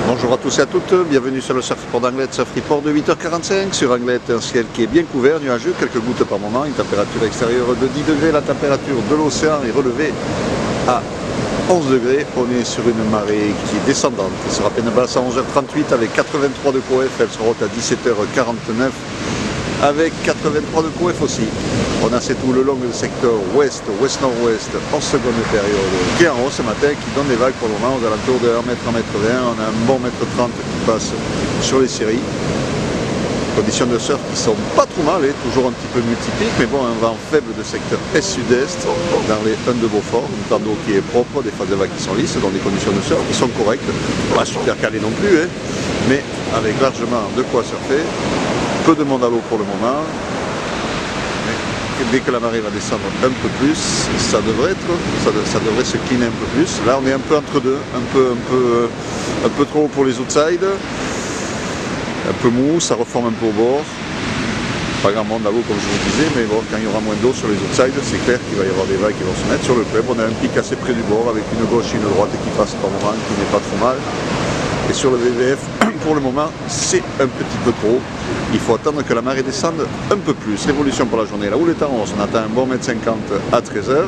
Bonjour à tous et à toutes, bienvenue sur le Surf Report d'Anglet, Surf Report de 8h45. Sur Anglet, un ciel qui est bien couvert, nuageux, quelques gouttes par moment, une température extérieure de 10 degrés, la température de l'océan est relevée à 11 degrés. On est sur une marée qui est descendante, qui sera peine basse à 11h38 avec 83 de coef, elle sera haute à 17h49 avec 83 de coef aussi. On a c'est tout le long du secteur ouest, ouest-nord-ouest en seconde période qui est en hausse ce matin, qui donne des vagues pour le moment aux alentours de 1 m, 1 m 20. On a un bon 1,30 m qui passe sur les séries. Conditions de surf qui sont pas trop mal, toujours un petit peu multipliques, mais bon, un vent faible de secteur est-sud-est dans les 1 de Beaufort, un temps d'eau qui est propre, des phases de vagues qui sont lisses, donc des conditions de surf qui sont correctes, pas super calées non plus, mais avec largement de quoi surfer. Peu de monde à l'eau pour le moment, mais dès que la marée va descendre un peu plus, ça devrait se cleaner un peu plus. Là on est un peu entre deux, un peu trop haut pour les outsides, un peu mou, ça reforme un peu au bord. Pas grand monde à l'eau comme je vous disais, mais bon, quand il y aura moins d'eau sur les outsides, c'est clair qu'il va y avoir des vagues qui vont se mettre sur le club. On a un pic assez près du bord avec une gauche et une droite qui passe par moment, qui n'est pas trop mal. Et sur le VVF, pour le moment, c'est un petit peu trop. Il faut attendre que la marée descende un peu plus. L'évolution pour la journée, là où le temps on attend un bon 1,50 m à 13h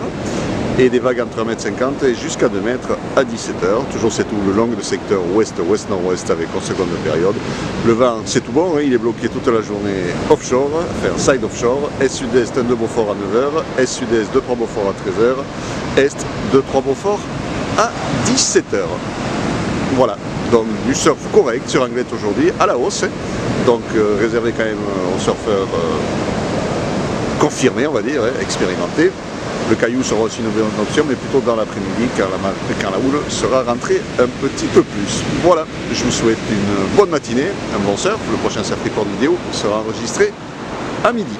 et des vagues entre 1,50 m et jusqu'à 2 m à 17h. Toujours c'est tout le long du secteur ouest, ouest-nord-ouest avec en seconde période. Le vent, c'est tout bon, il est bloqué toute la journée offshore, enfin side offshore, est-sud-est 1 de Beaufort à 9h, est-sud-est 2-3 Beaufort à 13h, est 2-3 Beaufort à 17h. Voilà, donc du surf correct sur Anglet aujourd'hui, à la hausse, donc réservé quand même aux surfeurs confirmés, on va dire, expérimentés. Le caillou sera aussi une bonne option, mais plutôt dans l'après-midi, quand la houle sera rentrée un petit peu plus. Voilà, je vous souhaite une bonne matinée, un bon surf. Le prochain Surf Report vidéo sera enregistré à midi.